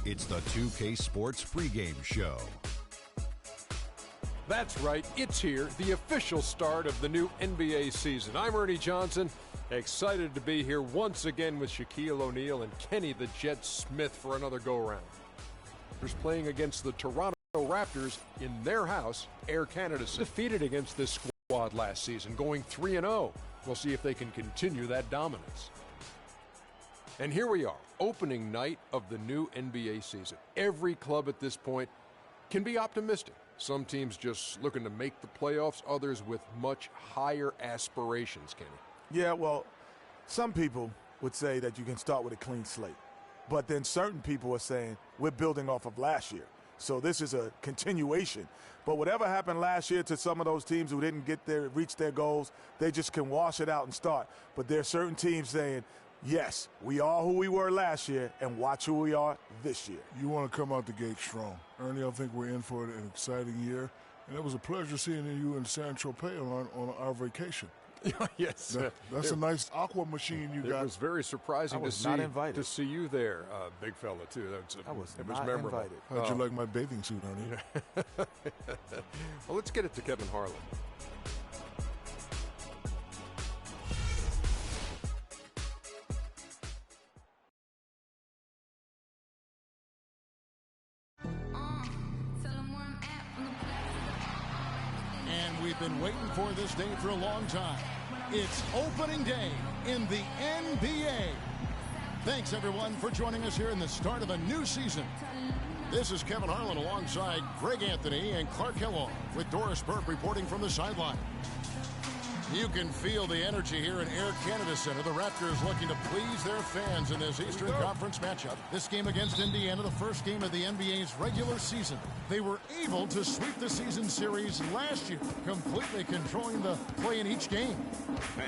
It's the 2K Sports pregame show. That's right, it's here, the official start of the new NBA season. I'm Ernie Johnson, excited to be here once again with Shaquille O'Neal and Kenny the Jet Smith for another go-around. Raptors playing against the Toronto Raptors in their house, Air Canada defeated against this squad last season, going 3-0. We'll see if they can continue that dominance. And here we are, opening night of the new NBA season. Every club at this point can be optimistic. Some teams just looking to make the playoffs, others with much higher aspirations, Kenny. Yeah, well, some people would say that you can start with a clean slate. But then certain people are saying we're building off of last year. So this is a continuation. But whatever happened last year to some of those teams who didn't reach their goals, they just can wash it out and start. But there are certain teams saying, yes, we are who we were last year, and watch who we are this year. You want to come out the gate strong. Ernie, I think we're in for an exciting year. And it was a pleasure seeing you in San Tropez on our vacation. Yes. That's a nice aqua machine you got. It was very surprising to see you there, big fella, too. I was not invited. How'd you like my bathing suit, Ernie? Well, let's get it to Kevin Harlan. We've been waiting for this day for a long time. It's opening day in the NBA. Thanks, everyone, for joining us here in the start of a new season. This is Kevin Harlan alongside Greg Anthony and Clark Kellogg with Doris Burke reporting from the sideline. You can feel the energy here in Air Canada Center. The Raptors looking to please their fans in this Eastern Conference matchup. This game against Indiana, the first game of the NBA's regular season. They were able to sweep the season series last year, completely controlling the play in each game.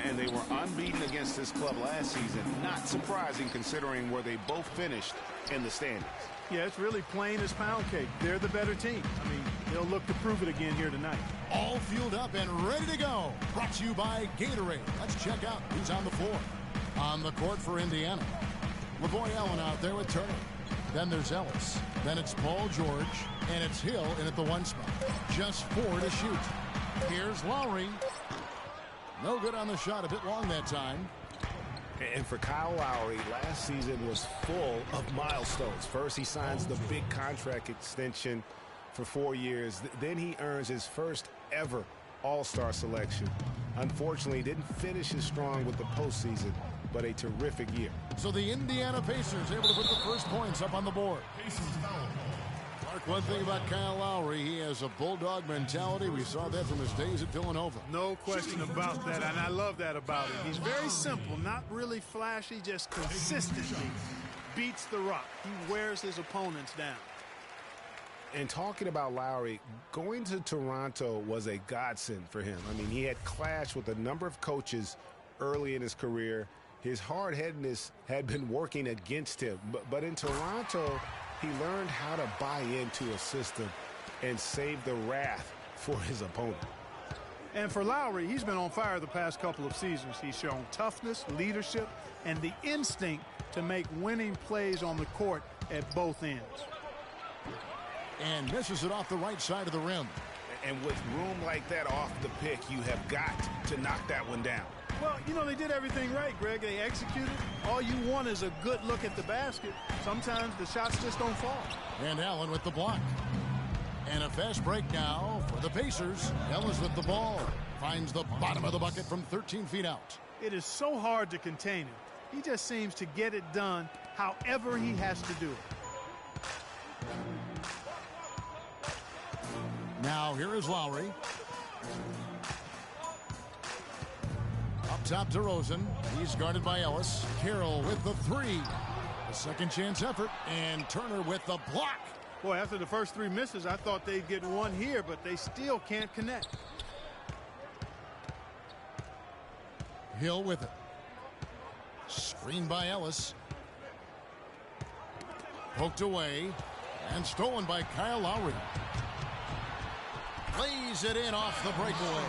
And they were unbeaten against this club last season. Not surprising considering where they both finished in the standings. Yeah, it's really plain as pound cake. They're the better team. I mean, they'll look to prove it again here tonight. All fueled up and ready to go. Brought to you by Gatorade. Let's check out who's on the floor. On the court for Indiana, LaVoy Allen out there with Turner. Then there's Ellis. Then it's Paul George. And it's Hill in at the one spot. Just 4 to shoot. Here's Lowry. No good on the shot. A bit long that time. And for Kyle Lowry, last season was full of milestones. First, he signs the big contract extension for 4 years. Then he earns his first ever All-Star selection. Unfortunately, he didn't finish as strong with the postseason, but a terrific year. So the Indiana Pacers able to put the first points up on the board. Clark, one thing about Kyle Lowry, he has a bulldog mentality. We saw that from his days at Villanova. No question about that, and I love that about him. He's very simple, not really flashy, just consistently beats the rock. He wears his opponents down. And talking about Lowry, going to Toronto was a godsend for him. I mean, he had clashed with a number of coaches early in his career. His hard-headedness had been working against him. But in Toronto, he learned how to buy into a system and save the wrath for his opponent. And for Lowry, he's been on fire the past couple of seasons. He's shown toughness, leadership, and the instinct to make winning plays on the court at both ends. And misses it off the right side of the rim. And with room like that off the pick, you have got to knock that one down. Well, you know, they did everything right, Greg. They executed. All you want is a good look at the basket. Sometimes the shots just don't fall. And Allen with the block. And a fast break now for the Pacers. Ellis with the ball. Finds the bottom of the bucket from 13 feet out. It is so hard to contain him. He just seems to get it done however he has to do it. Now here is Lowry. Up top to Rosen. He's guarded by Ellis. Carroll with the three. A second chance effort. And Turner with the block. Boy, after the first 3 misses, I thought they'd get one here, but they still can't connect. Hill with it. Screened by Ellis. Poked away. And stolen by Kyle Lowry. Lays it in off the breakaway.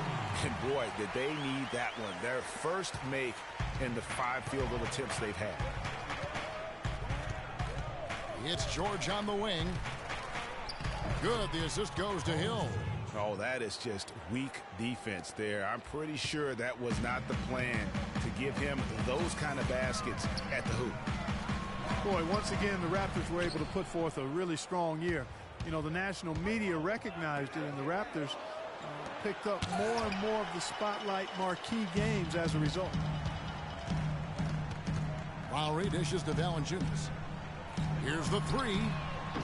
And boy, did they need that one. Their first make in the 5 field goal attempts they've had. It's George on the wing. Good. The assist goes to Hill. Oh, that is just weak defense there. I'm pretty sure that was not the plan to give him those kind of baskets at the hoop. Boy, once again, the Raptors were able to put forth a really strong year. You know, the national media recognized it, and the Raptors picked up more and more of the spotlight marquee games as a result. Lowry dishes to Valanciunas. Here's the three,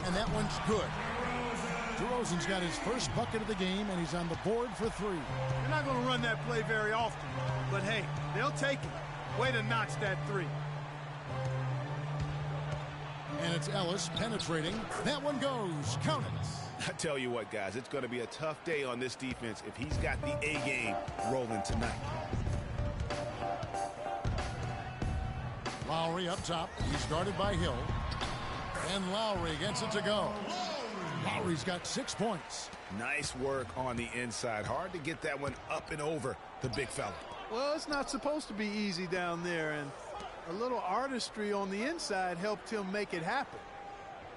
and that one's good. DeRozan's got his first bucket of the game, and he's on the board for 3. They're not going to run that play very often, but hey, they'll take it. Way to notch that 3. And it's Ellis penetrating. That one goes. Count it. I tell you what, guys, it's going to be a tough day on this defense if he's got the A game rolling tonight. Lowry up top. He's guarded by Hill. And Lowry gets it to go. Lowry's got 6 points. Nice work on the inside. Hard to get that one up and over the big fella. Well, it's not supposed to be easy down there, and a little artistry on the inside helped him make it happen.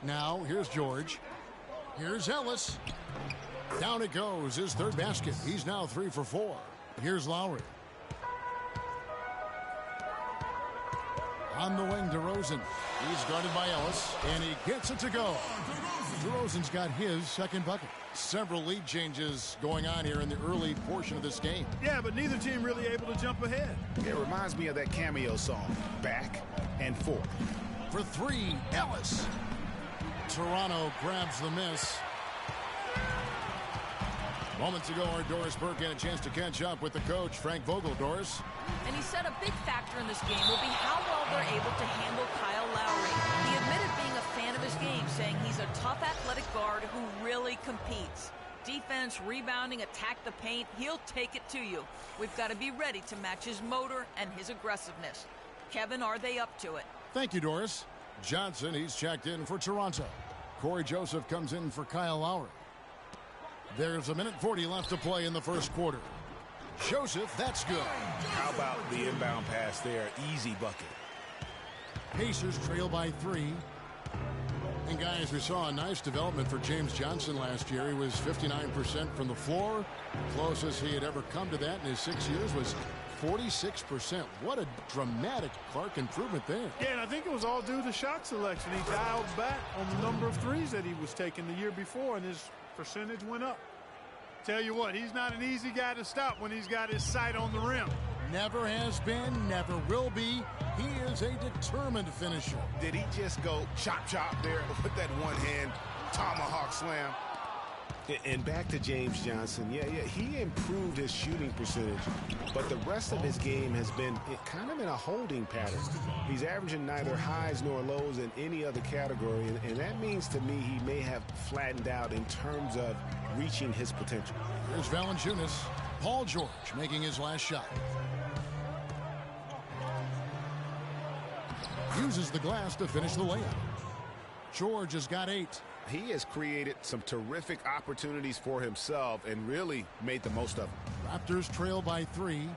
Now, here's George. Here's Ellis. Down it goes. His 3rd basket. He's now 3 for 4. Here's Lowry. On the wing, DeRozan. He's guarded by Ellis, and he gets it to go. DeRozan's got his 2nd bucket. Several lead changes going on here in the early portion of this game. Yeah, but neither team really able to jump ahead. It reminds me of that cameo song, Back and Forth. For 3, Ellis. Toronto grabs the miss. Moments ago, our Doris Burke had a chance to catch up with the coach, Frank Vogel. Doris. And he said a big factor in this game will be how well they're able to handle Kyle Lowry. He admitted being a fan of his game, saying he's a tough athletic guard who really competes. Defense, rebounding, attack the paint, he'll take it to you. We've got to be ready to match his motor and his aggressiveness. Kevin, are they up to it? Thank you, Doris. Johnson, he's checked in for Toronto. Corey Joseph comes in for Kyle Lowry. There's 1:40 left to play in the first quarter. Joseph, that's good. How about the inbound pass there? Easy bucket. Pacers trail by 3. And guys, we saw a nice development for James Johnson last year. He was 59% from the floor. Closest he had ever come to that in his 6 years was 46%. What a dramatic Clark improvement there. Yeah, and I think it was all due to shot selection. He dialed back on the number of threes that he was taking the year before, and his percentage went up. Tell you what, he's not an easy guy to stop when he's got his sight on the rim. Never has been, never will be. He is a determined finisher. Did he just go chop there with that one-hand tomahawk slam? And back to James Johnson. Yeah, he improved his shooting percentage, but the rest of his game has been kind of in a holding pattern. He's averaging neither highs nor lows in any other category, and that means to me he may have flattened out in terms of reaching his potential. Here's Valanciunas. Paul George making his last shot. Uses the glass to finish the layup. George has got 8. He has created some terrific opportunities for himself and really made the most of them. Raptors trail by 3.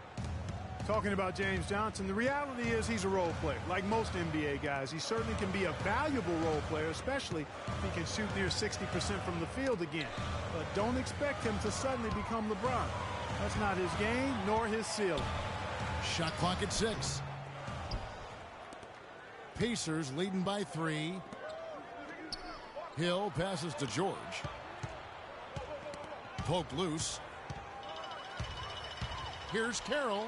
Talking about James Johnson, the reality is he's a role player. Like most NBA guys, he certainly can be a valuable role player, especially if he can shoot near 60% from the field again. But don't expect him to suddenly become LeBron. That's not his game, nor his ceiling. Shot clock at 6. Pacers leading by 3. Hill passes to George. Poked loose. Here's Carroll.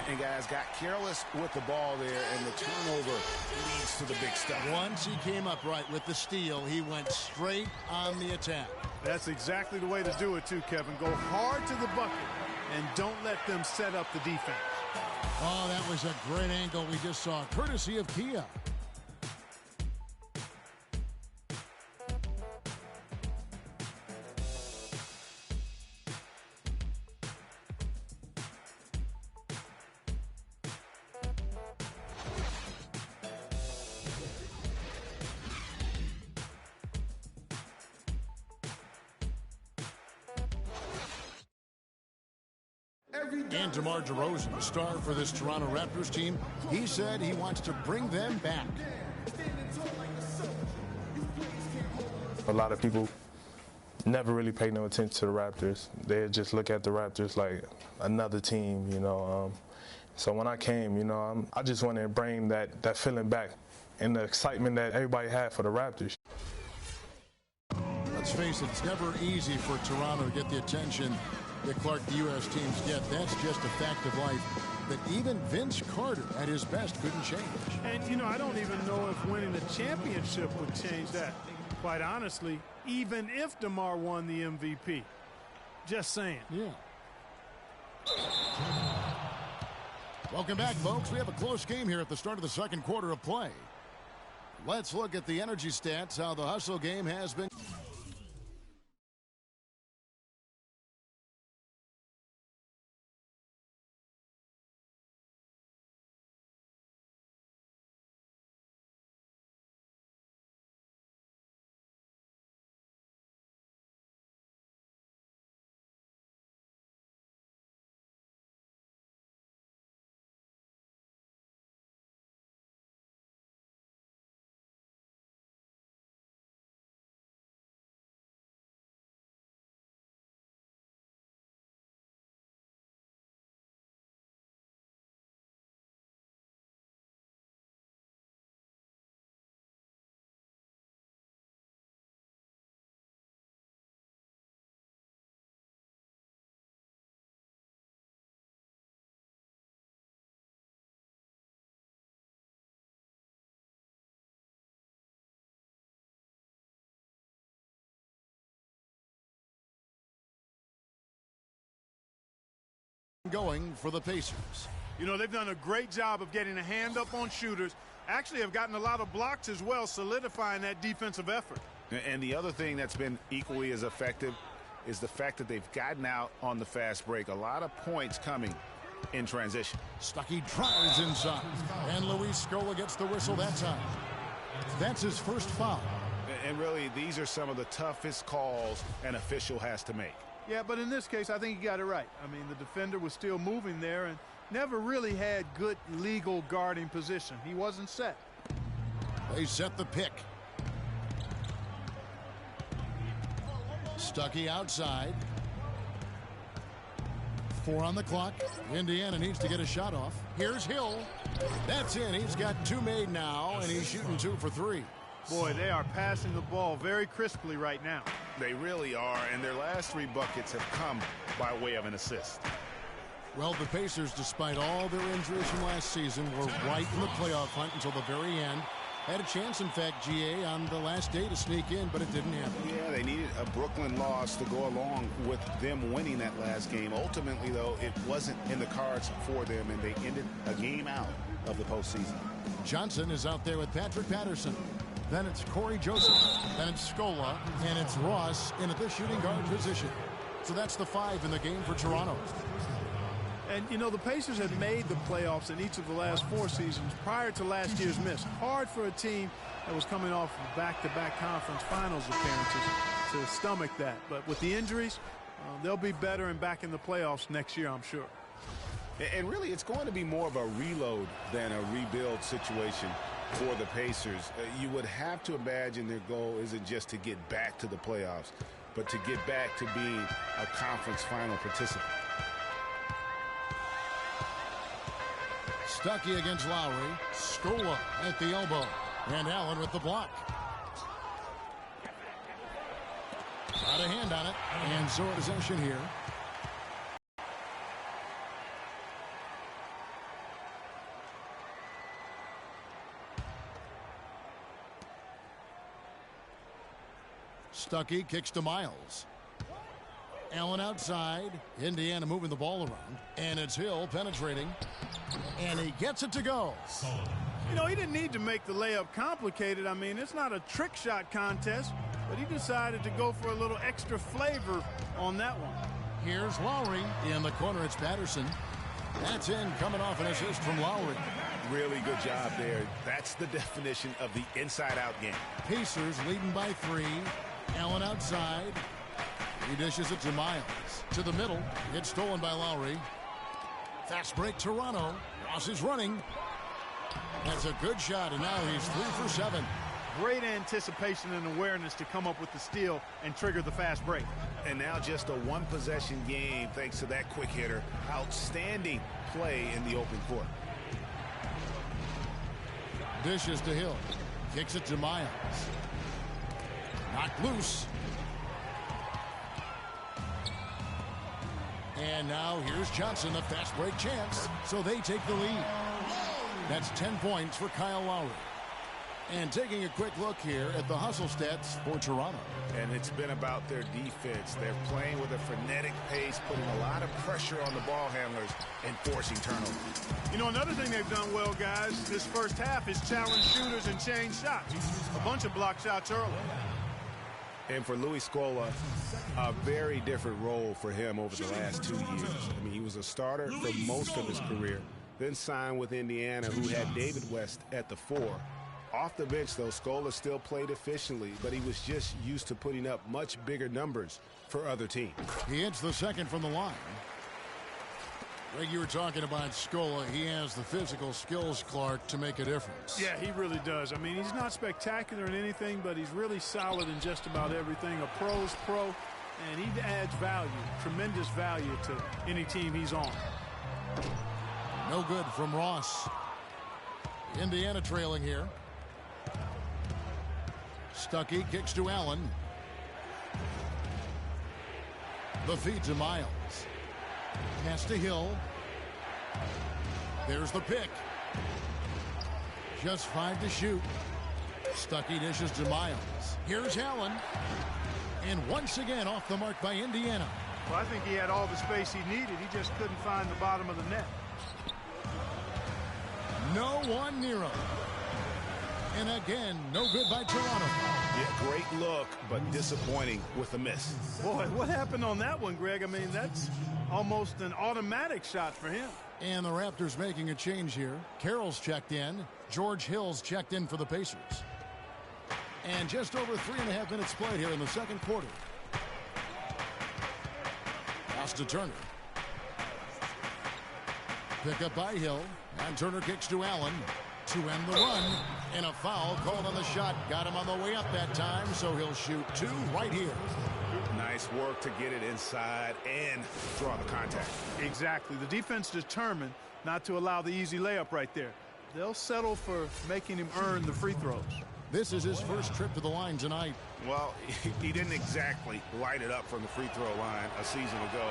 And guys got careless with the ball there, and the turnover leads to the big stuff. Once he came up right with the steal, he went straight on the attack. That's exactly the way to do it too, Kevin. Go hard to the bucket and don't let them set up the defense. Oh, that was a great angle we just saw, courtesy of Kia. And DeMar DeRozan, the star for this Toronto Raptors team, he said he wants to bring them back. A lot of people never really pay no attention to the Raptors. They just look at the Raptors like another team, you know. So when I came, you know, I just wanted to bring that feeling back and the excitement that everybody had for the Raptors. Let's face it, it's never easy for Toronto to get the attention that Clark, the U.S. teams get. That's just a fact of life that even Vince Carter at his best couldn't change. And, you know, I don't even know if winning the championship would change that. Quite honestly, even if DeMar won the MVP. Just saying. Yeah. Welcome back, folks. We have a close game here at the start of the second quarter of play. Let's look at the energy stats, how the hustle game has been. Going for the Pacers. You know, they've done a great job of getting a hand up on shooters. Actually have gotten a lot of blocks as well, solidifying that defensive effort. And the other thing that's been equally as effective is the fact that they've gotten out on the fast break. A lot of points coming in transition. Stuckey drives inside, and Luis Scola gets the whistle that time. That's his first foul. And really, these are some of the toughest calls an official has to make. Yeah, but in this case, I think he got it right. I mean, the defender was still moving there and never really had good legal guarding position. He wasn't set. They set the pick. Stuckey outside. 4 on the clock. Indiana needs to get a shot off. Here's Hill. That's in. He's got 2 made now, and he's shooting 2 for 3. Boy, they are passing the ball very crisply right now. They really are, and their last 3 buckets have come by way of an assist. Well, the Pacers, despite all their injuries from last season, were right in the playoff hunt until the very end. Had a chance, in fact, GA, on the last day to sneak in, but it didn't happen. Yeah, they needed a Brooklyn loss to go along with them winning that last game. Ultimately, though, it wasn't in the cards for them, and they ended a game out of the postseason. Johnson is out there with Patrick Patterson. Then it's Corey Joseph. Then it's Scola. And it's Ross in at the shooting guard position. So that's the 5 in the game for Toronto. And, you know, the Pacers had made the playoffs in each of the last 4 seasons prior to last year's miss. Hard for a team that was coming off back-to-back conference finals appearances to stomach that. But with the injuries, they'll be better and back in the playoffs next year, I'm sure. And really, it's going to be more of a reload than a rebuild situation for the Pacers. You would have to imagine their goal isn't just to get back to the playoffs, but to get back to being a conference final participant. Stuckey against Lowry. Scola at the elbow. And Allen with the block. Got a hand on it. And so possession here. Stuckey kicks to Miles. Allen outside. Indiana moving the ball around. And it's Hill penetrating. And he gets it to go. You know, he didn't need to make the layup complicated. I mean, it's not a trick shot contest, but he decided to go for a little extra flavor on that one. Here's Lowry. In the corner, it's Patterson. That's in, coming off an assist from Lowry. Really good job there. That's the definition of the inside-out game. Pacers leading by 3. Allen outside. He dishes it to Miles. To the middle. It's stolen by Lowry. Fast break, Toronto. Ross is running. That's a good shot, and now he's 3 for 7. Great anticipation and awareness to come up with the steal and trigger the fast break. And now just a one-possession game thanks to that quick hitter. Outstanding play in the open court. Dishes to Hill. Kicks it to Miles. Knocked loose. And now here's Johnson, a fast break chance. So they take the lead. That's 10 points for Kyle Lowry. And taking a quick look here at the hustle stats for Toronto. And it's been about their defense. They're playing with a frenetic pace, putting a lot of pressure on the ball handlers and forcing turnovers. You know, another thing they've done well, guys, this first half is challenge shooters and change shots. A bunch of block shots early. And for Louis Scola, a very different role for him over the last 2 years. I mean, he was a starter for most of his career, then signed with Indiana, who had David West at the 4. Off the bench, though, Scola still played efficiently, but he was just used to putting up much bigger numbers for other teams. He hits the second from the line. Greg, you were talking about Scola. He has the physical skills, Clark, to make a difference. Yeah, he really does. I mean, he's not spectacular in anything, but he's really solid in just about everything. A pro's pro, and he adds value, tremendous value to any team he's on. No good from Ross. Indiana trailing here. Stuckey kicks to Allen. The feed to Miles. Pass to Hill. There's the pick. Just 5 to shoot. Stuckey dishes to Miles. Here's Allen. And once again off the mark by Indiana. Well, I think he had all the space he needed. He just couldn't find the bottom of the net. No one near him. And again, no good by Toronto. Yeah, great look, but disappointing with a miss. Boy, what happened on that one, Greg? I mean, that's almost an automatic shot for him. And the Raptors making a change here. Carroll's checked in. George Hill's checked in for the Pacers. And just over 3.5 minutes played here in the second quarter. Pass to Turner. Pick up by Hill. And Turner kicks to Allen to end the run. And a foul called on the shot. Got him on the way up that time, so he'll shoot 2 right here. Nice work to get it inside and draw the contact. Exactly. The defense determined not to allow the easy layup right there. They'll settle for making him earn the free throws. This is his first trip to the line tonight. Well, he didn't exactly light it up from the free throw line a season ago.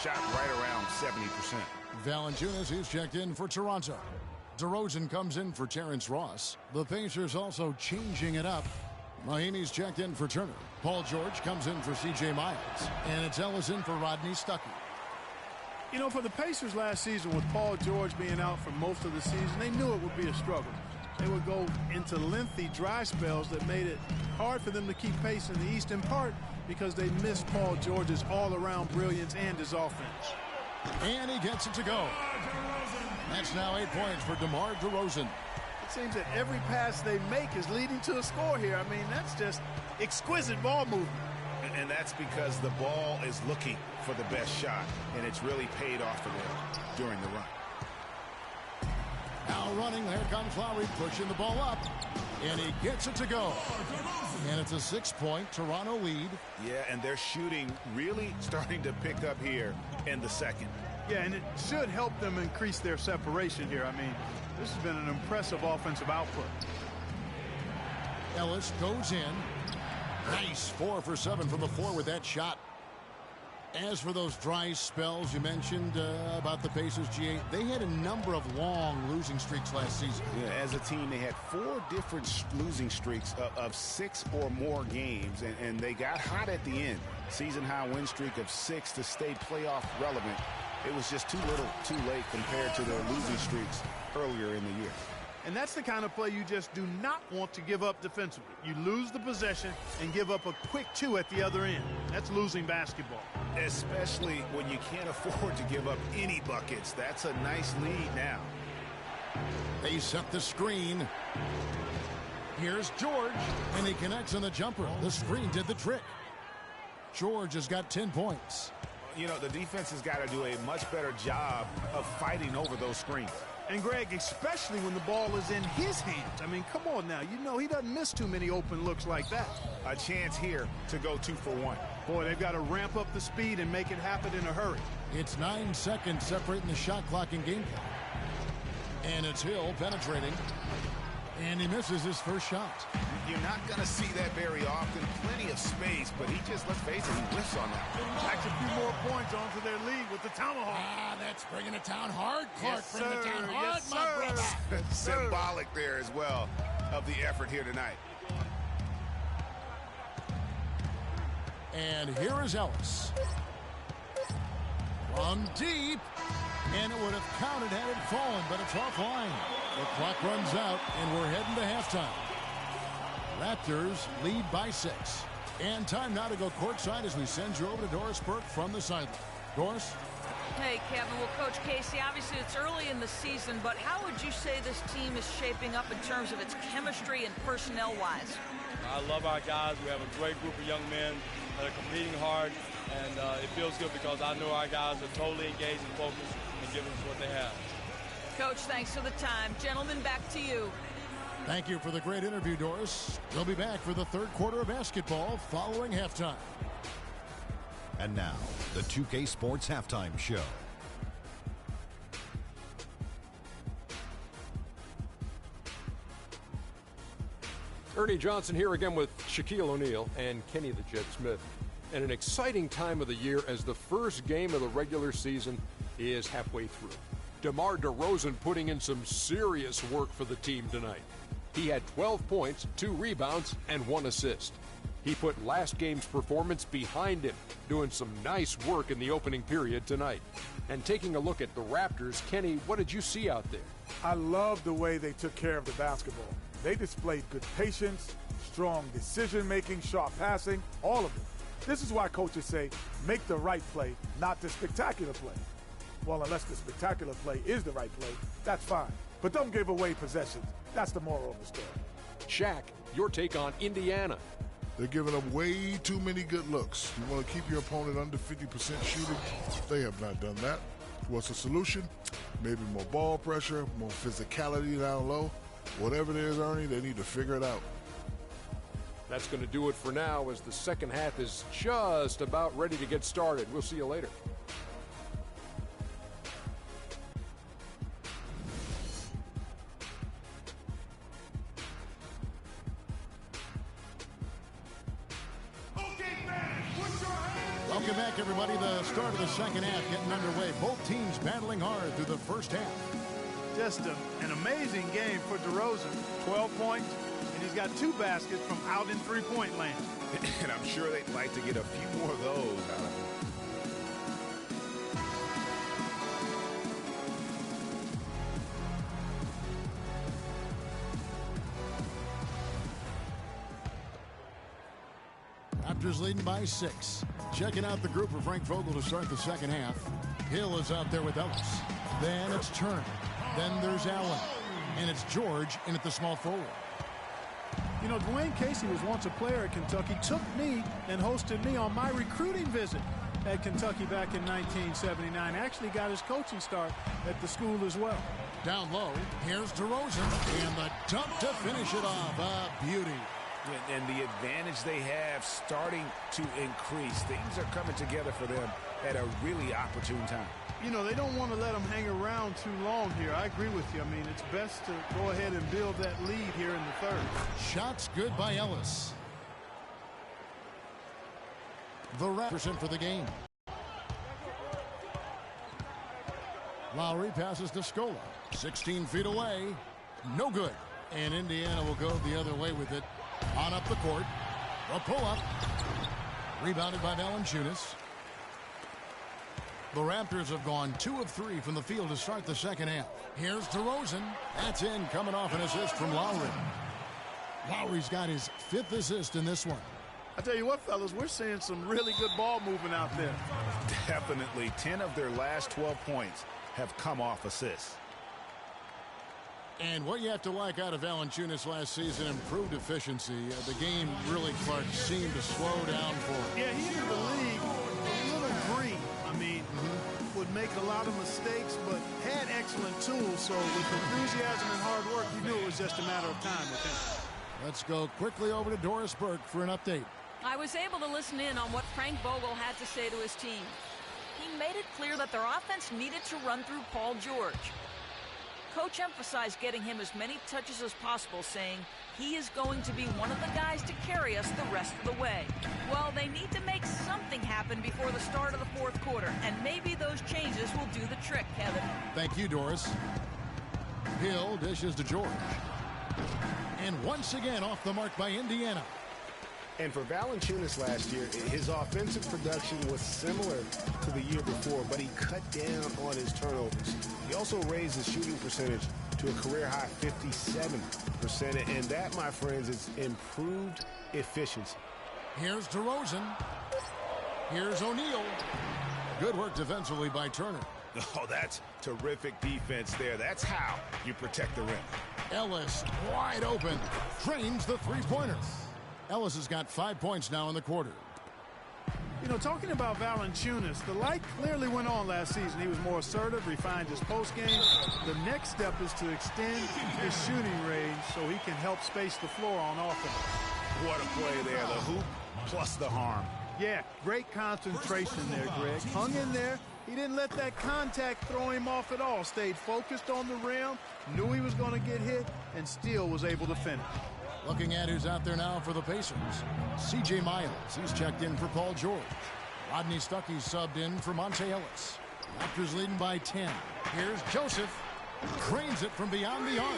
Shot right around 70%. Valanciunas is checked in for Toronto. DeRozan comes in for Terrence Ross. The Pacers also changing it up. Miami's checked in for Turner. Paul George comes in for C.J. Miles. And it's Ellison for Rodney Stuckey. You know, for the Pacers last season, with Paul George being out for most of the season, they knew it would be a struggle. They would go into lengthy dry spells that made it hard for them to keep pace in the East, in part because they missed Paul George's all-around brilliance and his offense. And he gets it to go. That's now 8 points for DeMar DeRozan. It seems that every pass they make is leading to a score here. I mean, that's just exquisite ball movement. And that's because the ball is looking for the best shot, and it's really paid off for them during the run. Now running, there comes Lowry pushing the ball up, and he gets it to go. And it's a 6-point Toronto lead. Yeah, and they're shooting really starting to pick up here in the second. Yeah, and it should help them increase their separation here. I mean, this has been an impressive offensive output. Ellis goes in. Nice 4 for 7 from the floor with that shot. As for those dry spells you mentioned about the Pacers, G8, they had a number of long losing streaks last season. Yeah, as a team, they had 4 different losing streaks of 6 or more games, and they got hot at the end. Season-high win streak of 6 to stay playoff relevant. It was just too little, too late compared to their losing streaks earlier in the year. And that's the kind of play you just do not want to give up defensively. You lose the possession and give up a quick 2 at the other end. That's losing basketball. Especially when you can't afford to give up any buckets. That's a nice lead now. They set the screen. Here's George, and he connects on the jumper. The screen did the trick. George has got 10 points. You know, the defense has got to do a much better job of fighting over those screens. And, Greg, especially when the ball is in his hands. I mean, come on now. You know he doesn't miss too many open looks like that. A chance here to go 2 for 1. Boy, they've got to ramp up the speed and make it happen in a hurry. It's 9 seconds separating the shot clock and game clock. And it's Hill penetrating. And he misses his first shot. You're not going to see that very often. Plenty of space, but he just, let's face it, he whiffs on that. That's a few more points onto their lead with the tomahawk. Ah, that's bringing it down hard. Clark, Yes, bring it down hard, yes, my brother. Symbolic there as well of the effort here tonight. And here is Ellis. From deep. And it would have counted had it fallen, but it's offline. The clock runs out, and we're heading to halftime. Raptors lead by 6. And time now to go courtside as we send you over to Doris Burke from the sideline. Doris? Hey, Kevin. Well, Coach Casey, obviously it's early in the season, but how would you say this team is shaping up in terms of its chemistry and personnel-wise? I love our guys. We have a great group of young men that are competing hard, and it feels good because I know our guys are totally engaged and focused and giving us what they have. Coach, thanks for the time. Gentlemen, back to you. Thank you for the great interview, Doris. We'll be back for the third quarter of basketball following halftime. And now, the 2K Sports Halftime Show. Ernie Johnson here again with Shaquille O'Neal and Kenny the Jet Smith. And an exciting time of the year as the first game of the regular season is halfway through. DeMar DeRozan putting in some serious work for the team tonight. He had 12 points, 2 rebounds, and 1 assist. He put last game's performance behind him, doing some nice work in the opening period tonight. And taking a look at the Raptors, Kenny, what did you see out there? I love the way they took care of the basketball. They displayed good patience, strong decision-making, sharp passing, all of it. This is why coaches say, make the right play, not the spectacular play. Well, unless the spectacular play is the right play, that's fine. But don't give away possessions. That's the moral of the story. Shaq, your take on Indiana. They're giving up way too many good looks. You want to keep your opponent under 50% shooting? They have not done that. What's the solution? Maybe more ball pressure, more physicality down low. Whatever it is, Ernie, they need to figure it out. That's going to do it for now as the second half is just about ready to get started. We'll see you later. Welcome back, everybody. The start of the second half getting underway. Both teams battling hard through the first half. Just an amazing game for DeRozan. 12 points, and he's got 2 baskets from out in three-point land. And I'm sure they'd like to get a few more of those out of him. Raptors leading by 6. Checking out the group for Frank Vogel to start the second half. Hill is out there with Ellis. Then it's Turner. Then there's Allen. And it's George in at the small forward. You know, Dwayne Casey was once a player at Kentucky, took me and hosted me on my recruiting visit at Kentucky back in 1979. Actually got his coaching start at the school as well. Down low, here's DeRozan. And the dunk to finish it off. A beauty. And the advantage they have starting to increase. Things are coming together for them at a really opportune time. You know, they don't want to let them hang around too long here. I agree with you. I mean, it's best to go ahead and build that lead here in the third. Shots good by Ellis. The Raptors in for the game. Lowry passes to Scola. 16 feet away. No good. And Indiana will go the other way with it. On up the court. A pull-up. Rebounded by Valanciunas. The Raptors have gone 2 of 3 from the field to start the second half. Here's DeRozan. That's in, coming off an assist from Lowry. Lowry's got his 5th assist in this one. I tell you what, fellas, we're seeing some really good ball movement out there. Definitely. 10 of their last 12 points have come off assists. And what you have to like out of Valanciunas last season, improved efficiency. The game really, Clark, seemed to slow down for him. Yeah, he entered the league a little green. I make a lot of mistakes, but had excellent tools. So with enthusiasm and hard work, you knew it was just a matter of time with him. Let's go quickly over to Doris Burke for an update. I was able to listen in on what Frank Vogel had to say to his team. He made it clear that their offense needed to run through Paul George. Coach emphasized getting him as many touches as possible, saying he is going to be one of the guys to carry us the rest of the way. Well, they need to make something happen before the start of the fourth quarter, and maybe those changes will do the trick, Kevin. Thank you, Doris. Hill dishes to George. And once again off the mark by Indiana. And for Valanciunas last year, his offensive production was similar to the year before, but he cut down on his turnovers. He also raised his shooting percentage to a career-high 57%, and that, my friends, is improved efficiency. Here's DeRozan. Here's O'Neal. Good work defensively by Turner. Oh, that's terrific defense there. That's how you protect the rim. Ellis wide open. Drains the three-pointer. Ellis has got 5 points now in the quarter. You know, talking about Valanciunas, the light clearly went on last season. He was more assertive, refined his postgame. The next step is to extend his shooting range so he can help space the floor on offense. What a play there. The hoop plus the harm. Yeah, great concentration there, Greg. Hung in there. He didn't let that contact throw him off at all. Stayed focused on the rim, knew he was going to get hit, and still was able to finish. Looking at who's out there now for the Pacers. C.J. Miles, he's checked in for Paul George. Rodney Stuckey subbed in for Monte Ellis. Raptors leading by 10. Here's Joseph. Cranes it from beyond the arc.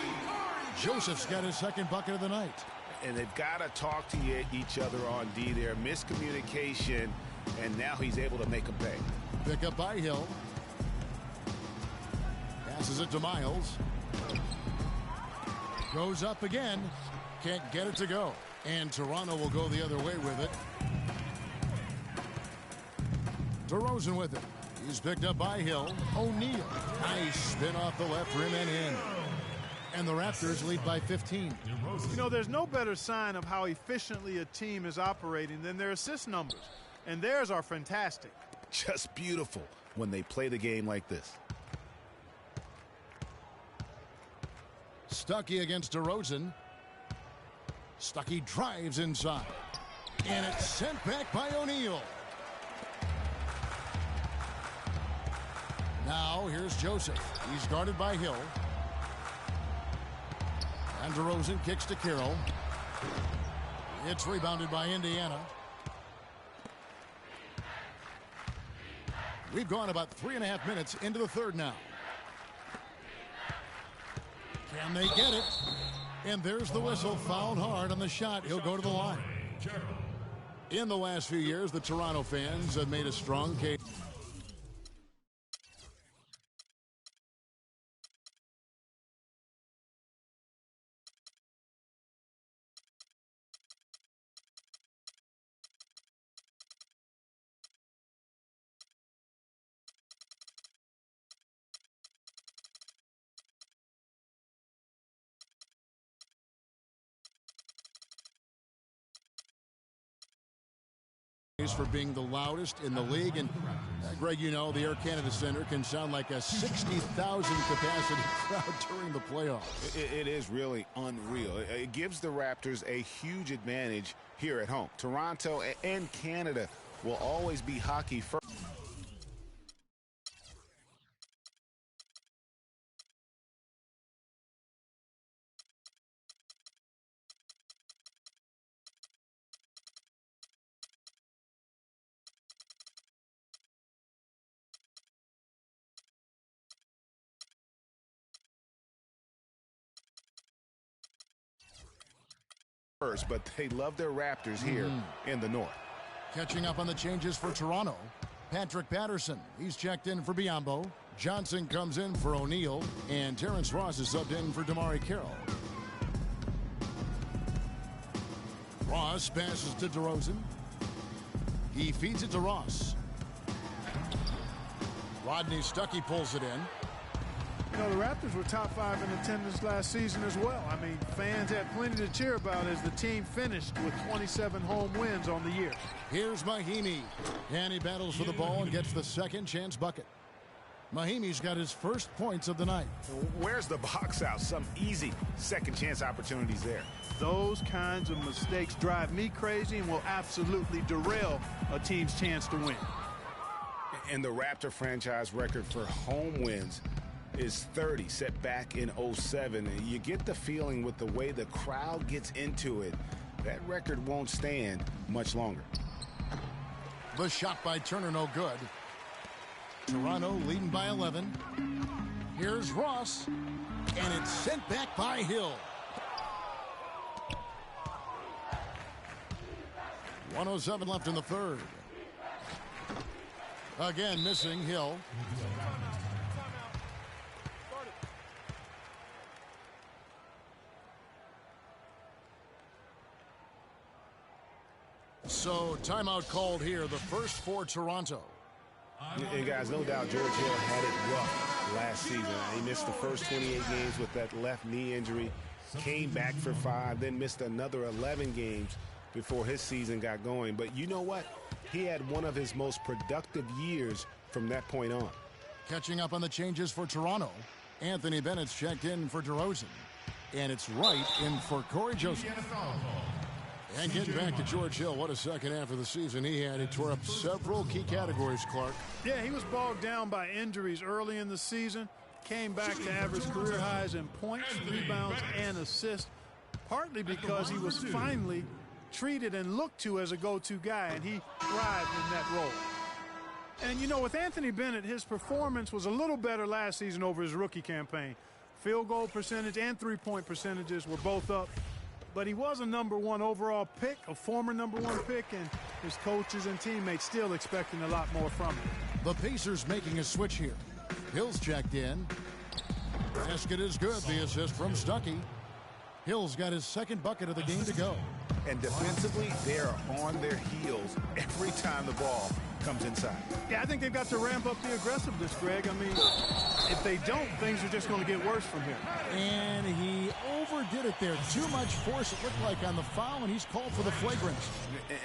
Joseph's got his second bucket of the night. And they've got to talk to each other on D there. Miscommunication, and now he's able to make them pay. Pick up by Hill. Passes it to Miles. Goes up again. Can't get it to go. And Toronto will go the other way with it. DeRozan with it. He's picked up by Hill. O'Neal. Nice spin off the left rim and in. And the Raptors lead by 15. You know, there's no better sign of how efficiently a team is operating than their assist numbers. And theirs are fantastic. Just beautiful when they play the game like this. Stuckey against DeRozan. Stuckey drives inside. And it's sent back by O'Neal. Now here's Joseph. He's guarded by Hill. And DeRozan kicks to Carroll. It's rebounded by Indiana. We've gone about 3.5 minutes into the third now. Can they get it? And there's the whistle. Fouled hard on the shot. He'll go to the line. In the last few years, the Toronto fans have made a strong case. For being the loudest in the league. And Greg, you know, the Air Canada Center can sound like a 60,000 capacity crowd during the playoffs. It is really unreal. It gives the Raptors a huge advantage here at home. Toronto and Canada will always be hockey first. But they love their Raptors here in the North. Catching up on the changes for Toronto. Patrick Patterson, he's checked in for Biyombo. Johnson comes in for O'Neal. And Terrence Ross is subbed in for Damari Carroll. Ross passes to DeRozan. He feeds it to Ross. Rodney Stuckey pulls it in. You know, the Raptors were top 5 in attendance last season as well. I mean, fans had plenty to cheer about as the team finished with 27 home wins on the year. Here's Mahinmi. And he battles for the ball and gets the second chance bucket. Mahimi's got his first points of the night. Where's the box out? Some easy second chance opportunities there. Those kinds of mistakes drive me crazy and will absolutely derail a team's chance to win. And the Raptor franchise record for home wins is 30, set back in 07. And you get the feeling with the way the crowd gets into it, that record won't stand much longer. The shot by Turner, no good. Toronto leading by 11. Here's Ross, and it's sent back by Hill. 1:07 left in the third. Again, missing Hill. So, timeout called here, the first for Toronto. And guys, no doubt George Hill had it rough last season. He missed the first 28 games with that left knee injury, came back for 5, then missed another 11 games before his season got going. But you know what? He had one of his most productive years from that point on. Catching up on the changes for Toronto, Anthony Bennett's checked in for DeRozan. And it's Wright in for Corey Joseph. And getting back to George Hill, what a second half of the season he had. He tore up several key categories, Clark. Yeah, he was bogged down by injuries early in the season. Came back to average career highs in points, rebounds, and assists, partly because he was finally treated and looked to as a go-to guy, and he thrived in that role. And, you know, with Anthony Bennett, his performance was a little better last season over his rookie campaign. Field goal percentage and three-point percentages were both up. But he was a #1 overall pick, a former #1 pick, and his coaches and teammates still expecting a lot more from him. The Pacers making a switch here. Hill's checked in. Basket is good. The assist from Stuckey. Hill's got his second bucket of the game to go. And defensively, they are on their heels every time the ball comes inside. Yeah, I think they've got to ramp up the aggressiveness, Greg. I mean, if they don't, things are just going to get worse from here. And he overdid it there. Too much force, it looked like, on the foul, and he's called for the flagrant.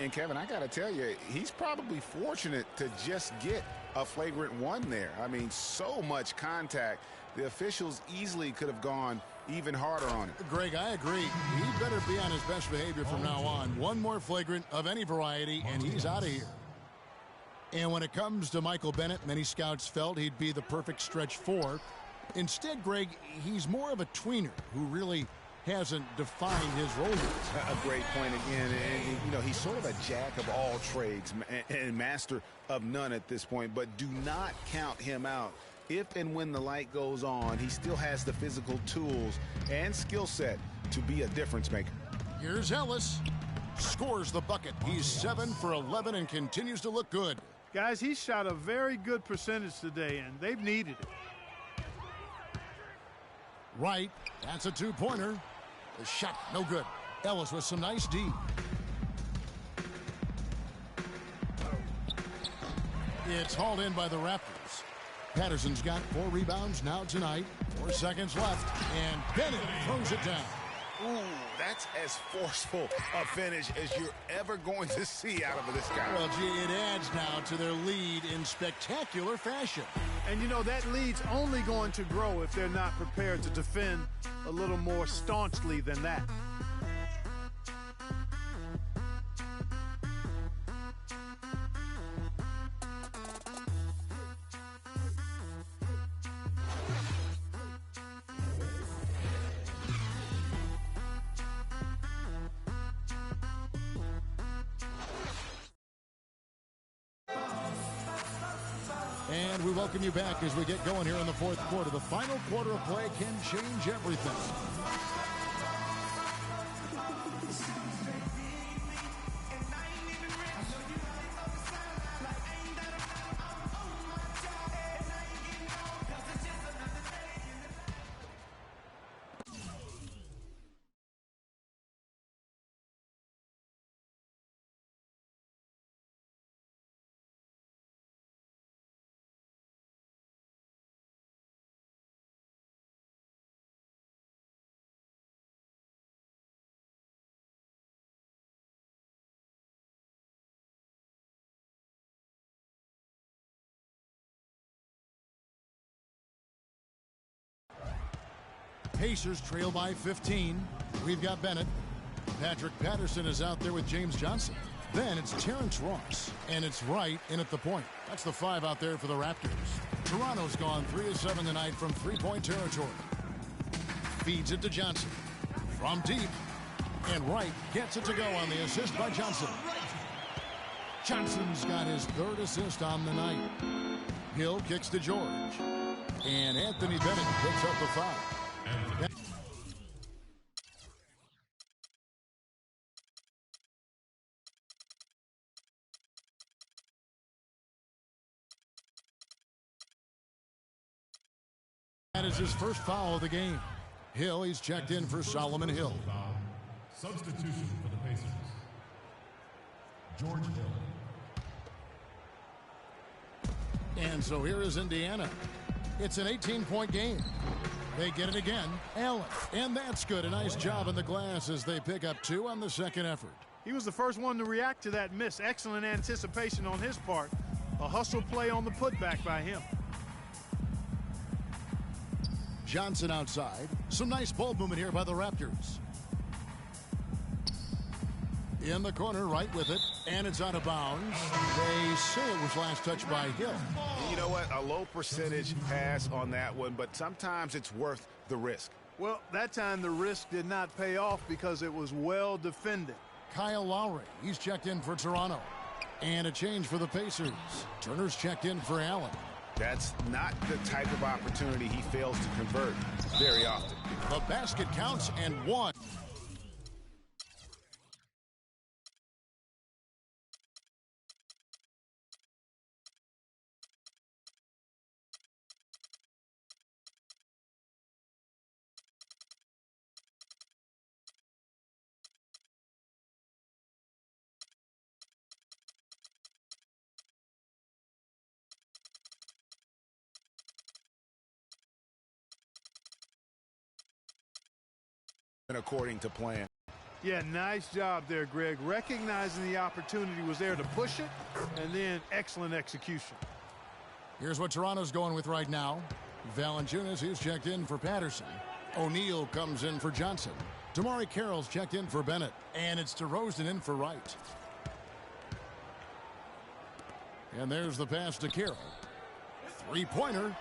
And Kevin, I got to tell you, he's probably fortunate to just get a flagrant 1 there. I mean, so much contact. The officials easily could have gone even harder on it. Greg, I agree. He better be on his best behavior from now on. One more flagrant of any variety, and he's out of here. And when it comes to Michael Bennett, many scouts felt he'd be the perfect stretch 4. Instead, Greg, he's more of a tweener who really hasn't defined his role yet. A great point again. And, you know, he's sort of a jack of all trades and master of none at this point. But do not count him out. If and when the light goes on, he still has the physical tools and skill set to be a difference maker. Here's Ellis. Scores the bucket. He's 7 for 11 and continues to look good. Guys, he shot a very good percentage today, and they've needed it. Right. That's a 2-pointer. The shot, no good. Ellis with some nice D. It's hauled in by the Raptors. Patterson's got 4 rebounds now tonight. 4 seconds left, and Bennett throws it down. Ooh, that's as forceful a finish as you're ever going to see out of this guy. Well, gee, it adds now to their lead in spectacular fashion. And, you know, that lead's only going to grow if they're not prepared to defend a little more staunchly than that. And we welcome you back as we get going here in the fourth quarter. The final quarter of play can change everything. Pacers trail by 15. We've got Bennett. Patrick Patterson is out there with James Johnson. Then it's Terrence Ross, and it's Wright in at the point. That's the 5 out there for the Raptors. Toronto's gone 3 of 7 tonight from three-point territory. Feeds it to Johnson. From deep. And Wright gets it to go on the assist by Johnson. Johnson's got his 3rd assist on the night. Hill kicks to George. And Anthony Bennett picks up the foul. That is his first foul of the game. Hill, he's checked in for Solomon Hill. Substitution for the Pacers. George Hill. And so here is Indiana. It's an 18-point game. They get it again. Allen. And that's good. A nice job in the glass as they pick up 2 on the second effort. He was the first one to react to that miss. Excellent anticipation on his part. A hustle play on the putback by him. Johnson outside. Some nice ball movement here by the Raptors. In the corner, right with it, and it's out of bounds. They say it was last touched by Hill. You know what? A low percentage pass on that one, but sometimes it's worth the risk. Well, that time the risk did not pay off because it was well defended. Kyle Lowry, he's checked in for Toronto. And a change for the Pacers. Turner's checked in for Allen. That's not the type of opportunity he fails to convert very often. The basket counts and 1. According to plan. Yeah, nice job there, Greg. Recognizing the opportunity was there to push it, and then excellent execution. Here's what Toronto's going with right now. Valanciunas is checked in for Patterson. O'Neal comes in for Johnson. Damari Carroll's checked in for Bennett. And it's DeRozan in for Wright. And there's the pass to Carroll. 3-pointer.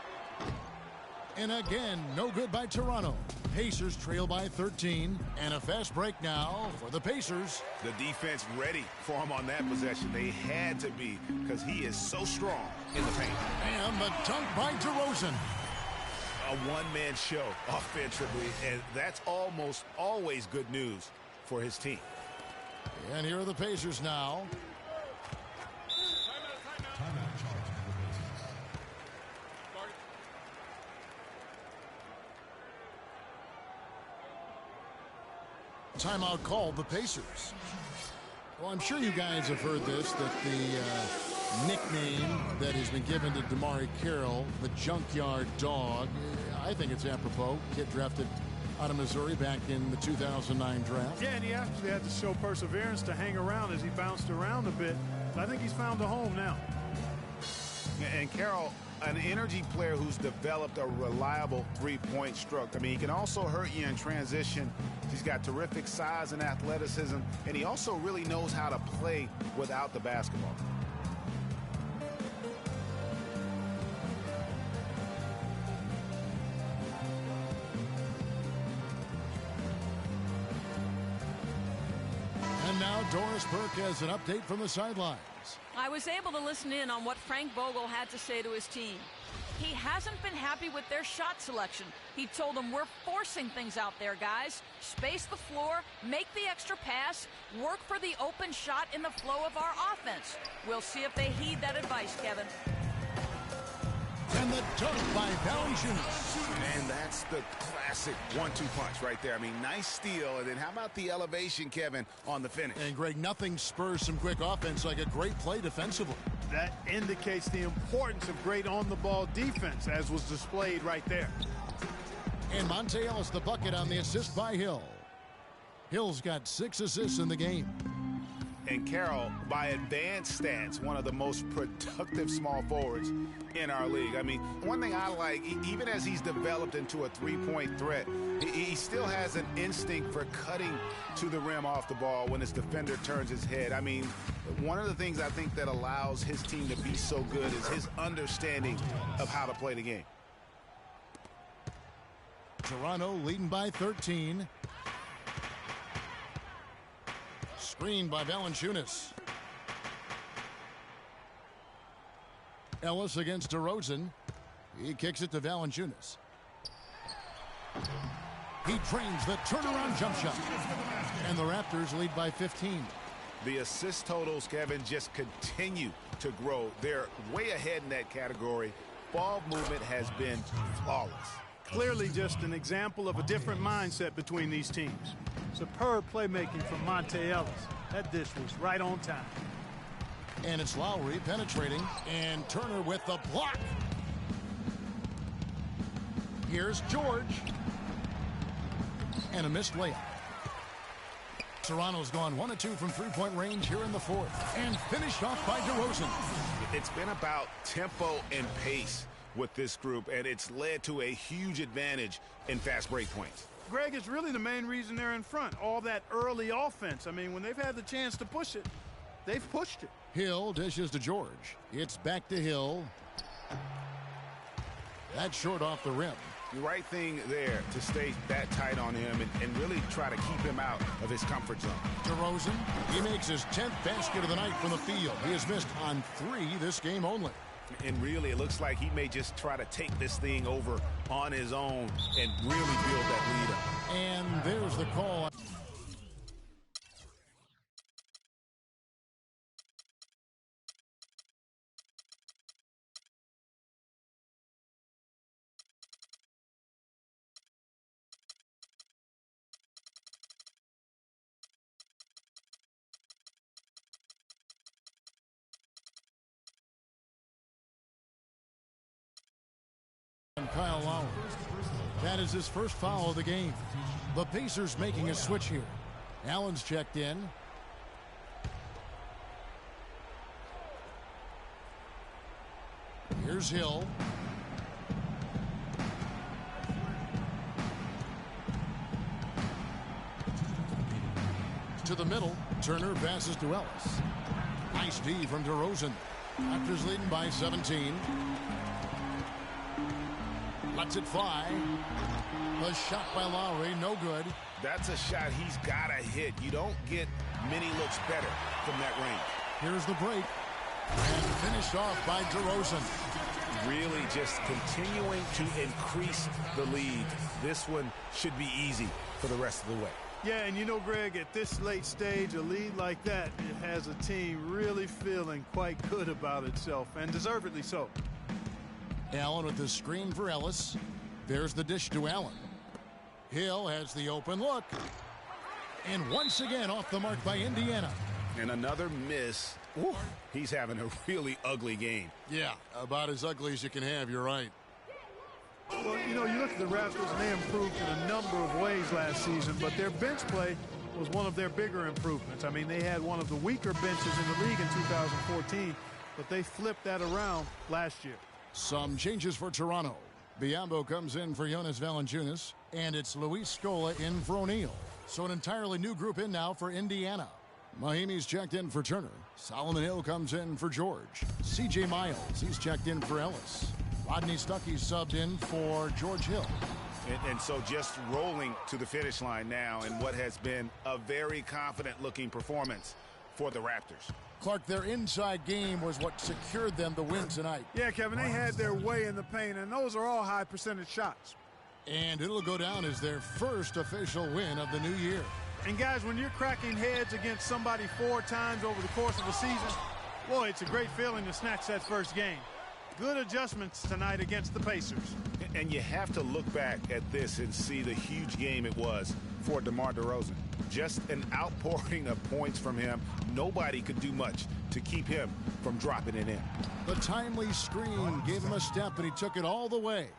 And again, no good by Toronto. Pacers trail by 13. And a fast break now for the Pacers. The defense ready for him on that possession. They had to be because he is so strong in the paint. And the dunk by DeRozan. A one-man show offensively, and that's almost always good news for his team. And here are the Pacers now. Timeout called the Pacers. Well, I'm sure you guys have heard this, that the nickname that has been given to Damari Carroll, the Junkyard Dog, I think it's apropos. Kid drafted out of Missouri back in the 2009 draft. Yeah, and he actually had to show perseverance to hang around as he bounced around a bit. I think he's found a home now. And Carroll, an energy player who's developed a reliable three-point stroke. I mean, he can also hurt you in transition. He's got terrific size and athleticism, and he also really knows how to play without the basketball. And now Doris Burke has an update from the sidelines. I was able to listen in on what Frank Vogel had to say to his team. He hasn't been happy with their shot selection. He told them, we're forcing things out there, guys. Space the floor, make the extra pass, work for the open shot in the flow of our offense. We'll see if they heed that advice, Kevin. And the dunk by Valanciunas. And that's the classic 1-2 punch right there. I mean, nice steal. And then how about the elevation, Kevin, on the finish? And, Greg, nothing spurs some quick offense like a great play defensively. That indicates the importance of great on-the-ball defense, as was displayed right there. And Monte Ellis the bucket on the assist by Hill. Hill's got 6 assists in the game. And Carroll, by advanced stats, one of the most productive small forwards in our league. I mean, one thing I like, even as he's developed into a three-point threat, he still has an instinct for cutting to the rim off the ball when his defender turns his head. I mean, one of the things I think that allows his team to be so good is his understanding of how to play the game. Toronto leading by 13. Screened by Valanciunas. Ellis against DeRozan. He kicks it to Valanciunas. He drains the turnaround jump shot. And the Raptors lead by 15. The assist totals, Kevin, just continue to grow. They're way ahead in that category. Ball movement has been flawless. Clearly just an example of a different mindset between these teams. Superb playmaking from Monte Ellis. That dish was right on time. And it's Lowry penetrating, and Turner with the block. Here's George. And a missed layup. Toronto's gone 1 of 2 from three-point range here in the fourth. And finished off by DeRozan. It's been about tempo and pace with this group, and it's led to a huge advantage in fast break points. Greg, it's really the main reason they're in front. All that early offense. I mean, when they've had the chance to push it, they've pushed it. Hill dishes to George. It's back to Hill. That's short off the rim. The right thing there to stay that tight on him and really try to keep him out of his comfort zone. DeRozan, he makes his 10th basket of the night from the field. He has missed on 3 this game only. And really, it looks like he may just try to take this thing over on his own and really build that lead up. And there's the call. Kyle Lowry. That is his first foul of the game. The Pacers making a switch here. Allen's checked in. Here's Hill. To the middle. Turner passes to Ellis. Nice D from DeRozan. Raptors leading by 17. Lets it fly. The shot by Lowry, no good. That's a shot he's got to hit. You don't get many looks better from that range. Here's the break. And finished off by DeRozan. Really just continuing to increase the lead. This one should be easy for the rest of the way. Yeah, and you know, Greg, at this late stage, a lead like that, it has a team really feeling quite good about itself, and deservedly so. Allen with the screen for Ellis. There's the dish to Allen. Hill has the open look. And once again off the mark by Indiana. And another miss. Ooh, he's having a really ugly game. Yeah, about as ugly as you can have, you're right. Well, you know, you look at the Raptors, and they improved in a number of ways last season, but their bench play was one of their bigger improvements. I mean, they had one of the weaker benches in the league in 2014, but they flipped that around last year. Some changes for Toronto. Biyombo comes in for Jonas Valanciunas, and it's Luis Scola in for O'Neal. So an entirely new group in now for Indiana. Mahimi's checked in for Turner. Solomon Hill comes in for George. C.J. Miles, he's checked in for Ellis. Rodney Stuckey's subbed in for George Hill. And so just rolling to the finish line now in what has been a very confident-looking performance for the Raptors. Clark, their inside game was what secured them the win tonight. Yeah, Kevin, they had their way in the paint, and those are all high percentage shots. And it'll go down as their first official win of the new year. And guys, when you're cracking heads against somebody 4 times over the course of a season, boy, it's a great feeling to snatch that first game. Good adjustments tonight against the Pacers. And you have to look back at this and see the huge game it was for DeMar DeRozan. Just an outpouring of points from him. Nobody could do much to keep him from dropping it in. The timely screen gave him a step, and he took it all the way.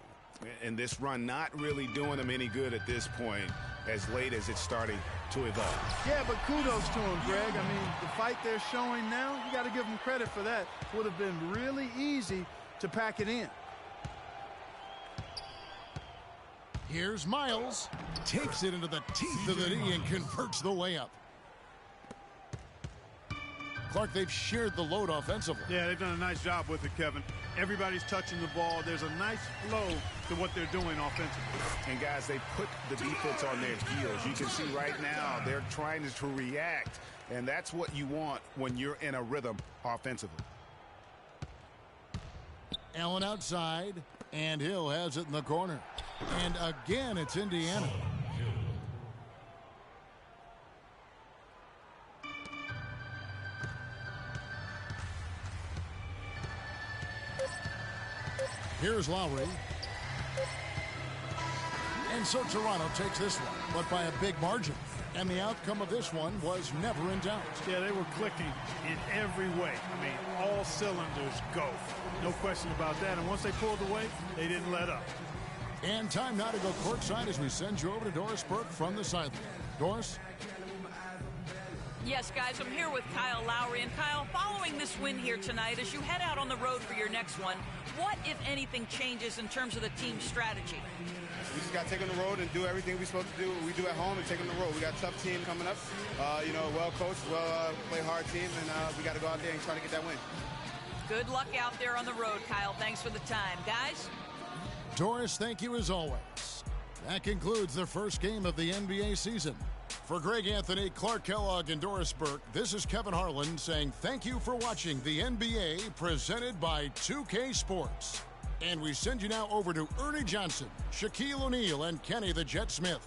And this run not really doing them any good at this point, as late as it's starting to evolve. Yeah, but kudos to him, Greg. I mean, the fight they're showing now, you got to give them credit for that. Would have been really easy to pack it in. Here's Miles. Takes it into the teeth of the knee and converts the layup. Clark, they've shared the load offensively. Yeah, they've done a nice job with it, Kevin. Everybody's touching the ball. There's a nice flow to what they're doing offensively. And, guys, they put the defense on their heels. You can see right now they're trying to react, and that's what you want when you're in a rhythm offensively. Allen outside, and Hill has it in the corner. And again, it's Indiana. Here's Lowry. And so Toronto takes this one, but by a big margin. And the outcome of this one was never in doubt. Yeah, they were clicking in every way. I mean, all cylinders go. No question about that. And once they pulled away, they didn't let up. And time now to go courtside as we send you over to Doris Burke from the sideline. Doris? Yes, guys, I'm here with Kyle Lowry. And Kyle, following this win here tonight, as you head out on the road for your next one, what, if anything, changes in terms of the team's strategy? We just got to take on the road and do everything we're supposed to do. We do at home and take on the road. We got a tough team coming up. Well coached, play hard team, and we got to go out there and try to get that win. Good luck out there on the road, Kyle. Thanks for the time. Guys? Doris, thank you as always. That concludes the first game of the NBA season. For Greg Anthony, Clark Kellogg, and Doris Burke, this is Kevin Harlan saying thank you for watching the NBA presented by 2K Sports. And we send you now over to Ernie Johnson, Shaquille O'Neal, and Kenny the Jet Smith.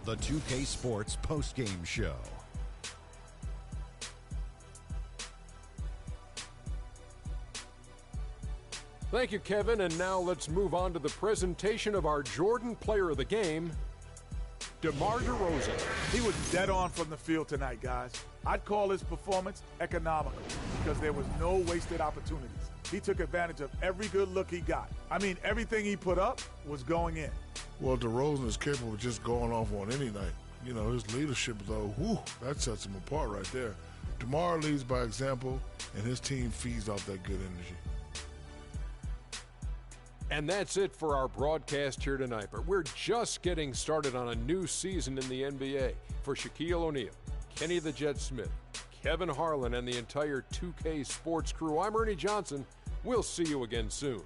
The 2K Sports postgame show. Thank you, Kevin. And now let's move on to the presentation of our Jordan Player of the Game, DeMar DeRozan. He was dead on from the field tonight, guys. I'd call his performance economical because there was no wasted opportunities. He took advantage of every good look he got. I mean, everything he put up was going in. Well, DeRozan is capable of just going off on any night. You know, his leadership, though, that sets him apart right there. DeMar leads by example, and his team feeds off that good energy. And that's it for our broadcast here tonight. But we're just getting started on a new season in the NBA. For Shaquille O'Neal, Kenny the Jet Smith, Kevin Harlan, and the entire 2K Sports crew, I'm Ernie Johnson. We'll see you again soon.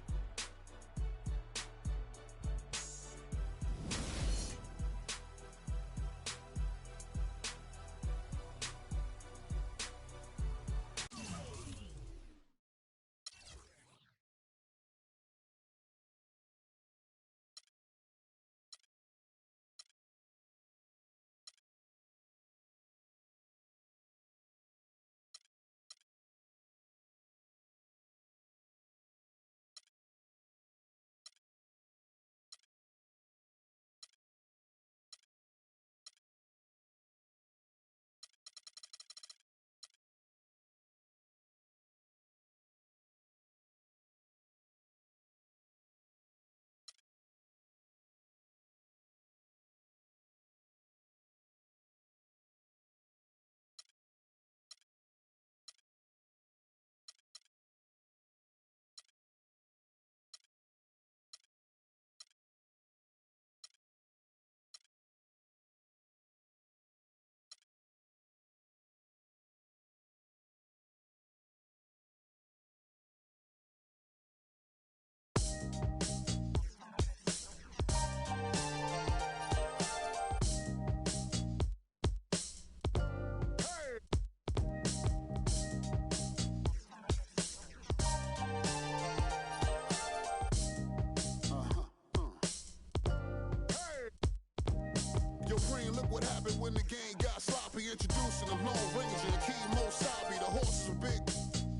What happened when the game got sloppy? Introducing the Lone Ranger, Kimo Sabi. The horses were big,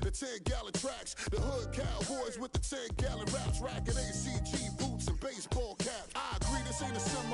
the 10-gallon tracks. The hood cowboys with the 10-gallon raps, racking ACG boots and baseball caps. I agree, this ain't a similar